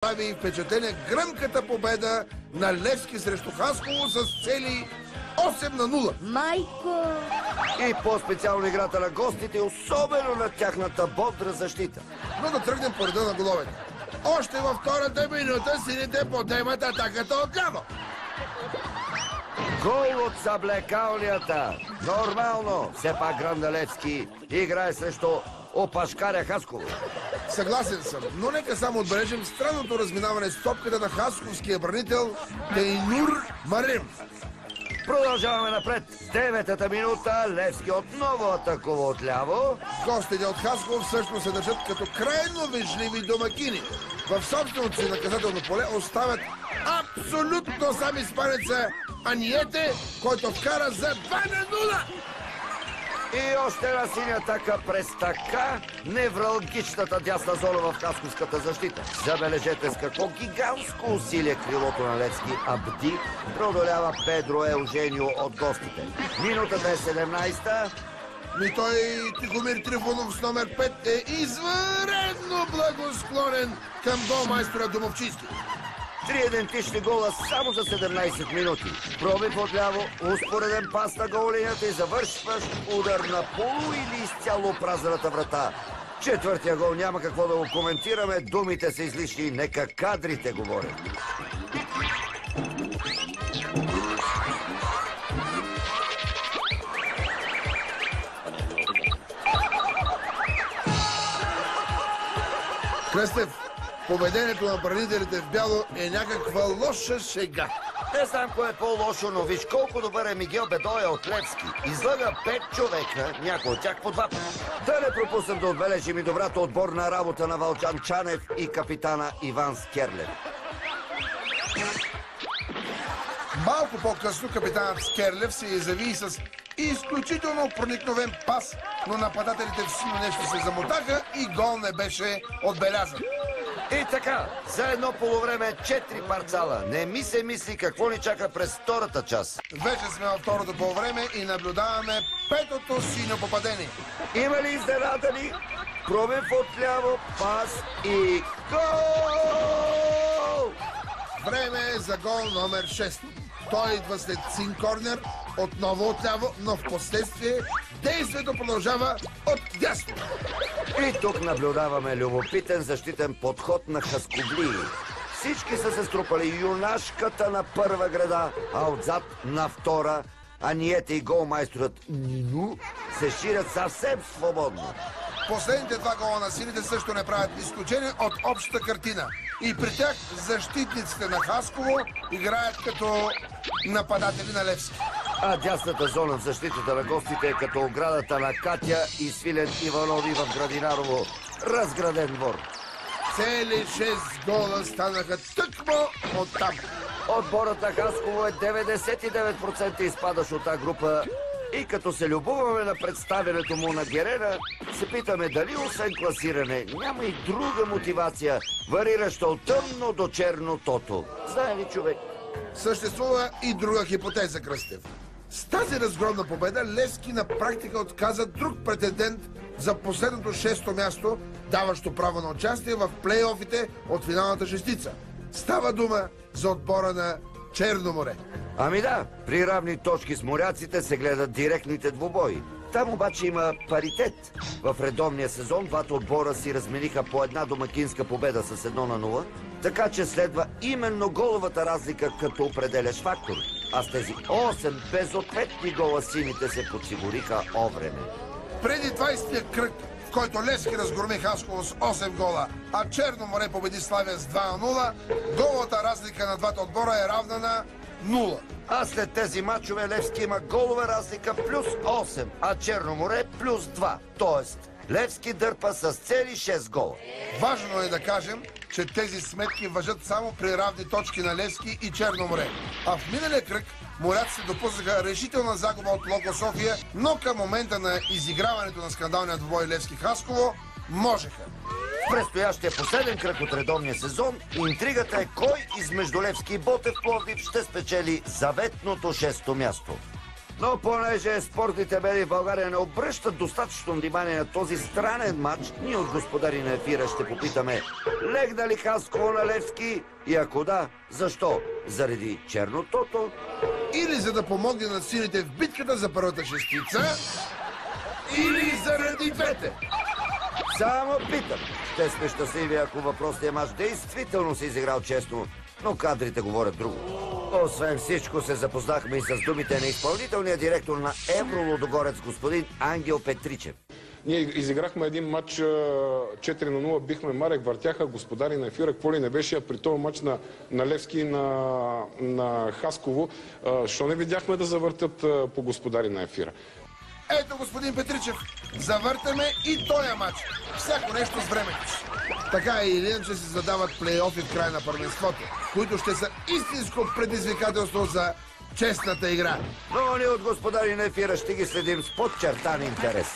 прави впечатление гръмката победа на Левски срещу Хасково с цели 8-0. Майко! И по-специално играта на гостите, особено на тяхната бодра защита. Но да тръгнем по реда на головете. Още във втората минута сините подемат атаката отляво. Гол от съблекалнията. Нормално. Все пак Гранда Левски играе срещу опашкаря Хасково. Съгласен съм, но нека само отбележим странното разминаване с топката на хасковския бранител Тейнур Марим. Продължаваме напред. 9-та минута. Левски отново атакува отляво. Гостите от Хасково всъщност се държат като крайно вежливи домакини. В собственото си наказателно поле оставят абсолютно сам испанеца Аниете, който вкара за 2-0. И още една синя атака през така невралгичната дясна зона в хасковската защита. Забележете с какво гигантско усилие крилото на Левски Абди преодолява Педро Елженио от гостите. Минутата е 17-та. Той Тихомир Трифонов с номер 5 е извънредно благосклонен към голмайстора Домовчийски. 3 идентични гола само за 17 минути. Пробив отляво, успореден пас на голлинията и завършващ удар на полу или изцяло празната врата. Четвъртия гол няма какво да го коментираме, думите са излишни, нека кадрите говорят. Кръстев, поведението на бранителите в бяло е някаква лоша шега. Не знам кое е по-лошо, но виж колко добър е Мигел Бедоя от Левски. Излъга 5 човека, някой от тях по 2 пъти. Да не пропуснем да отбележим и добрата отборна работа на Вълчан Чанев и капитана Иван Скерлев. Малко по-късно капитанът Скерлев се изяви с изключително проникновен пас, но нападателите в силно нещо се замотаха и гол не беше отбелязан. И така, за едно полувреме 4 парцала. Не ми се мисли какво ни чака през втората част. Вече сме във второто полувреме и наблюдаваме петото синьо попадение. Има ли изненадани? Пробив отляво, пас и гол! Време е за гол номер 6. Той идва след син корнер, отново отляво, но в последствие действието продължава от дясно. И тук наблюдаваме любопитен защитен подход на хасковлии. Всички са се струпали юнашката на първа града, а отзад на втора, Аниете и голмайсторът Нину се ширят съвсем свободно. Последните 2 гола на сините също не правят изключение от общата картина. И при тях защитниците на Хасково играят като нападатели на Левски. А дясната зона в защитата на гостите е като оградата на Катя и Свилен Иванови в Градинарово. Разграден двор. Цели 6 гола станаха тъкмо оттам. Отборът на Хасково е 99% изпадаш от тази група. И като се любуваме на представянето му на Герена, се питаме дали освен класиране няма и друга мотивация, варираща от тъмно до черно тото. Знае ли човек? Съществува и друга хипотеза, Кръстев. С тази разгромна победа Левски на практика отказа друг претендент за последното 6-то място, даващо право на участие в плейофите от финалната шестица. Става дума за отбора на Черно море. Ами да, при равни точки с моряците се гледат директните двубои. Там обаче има паритет. В редовния сезон двата отбора си размениха по една домакинска победа с 1-0, така че следва именно головата разлика като определящ фактор. А с тези 8 безответни гола сините се подсигуриха овреме. Преди 20-тия кръг, в който Левски разгроми Хасково с 8 гола, а Черно море победи Славия с 2-0, головата разлика на двата отбора е равна на 0. А след тези мачове Левски има голова разлика плюс 8, а Черно море плюс 2. Тоест, Левски дърпа с цели 6 гола. Важно е да кажем, че тези сметки важат само при равни точки на Левски и Черно море. А в миналия кръг моряците допуснаха решителна загуба от Локо София, но към момента на изиграването на скандалния двубой Левски-Хасково можеха. В предстоящия последен кръг от редовния сезон интригата е кой измежду Левски и Ботев Пловдив ще спечели заветното 6-то място. Но понеже спортните медии в България не обръщат достатъчно внимание на този странен матч, ние от господари на ефира ще попитаме: легна ли Хасково на Левски? И ако да, защо? Заради чернотото? Или за да помогне на силите в битката за първата шестица? Или заради двете? Само питам. Ще сме щастливи, ако въпросният мач действително се изиграл честно, но кадрите говорят друго. Освен всичко се запознахме и с думите на изпълнителния директор на Евролудогорец господин Ангел Петричев. Ние изиграхме един матч 4-0, бихме Марек, въртяха господари на ефира, какво ли не беше, а при този матч на Левски и на Хасково, що не видяхме да завъртят по господари на ефира? Ето, господин Петричев, завъртаме и този матч. Всяко нещо с времето си. Така или иначе се задават плейофи в края на първенството, които ще са истинско предизвикателство за честната игра. Но ние от господари на ефира ще ги следим с подчертан интерес.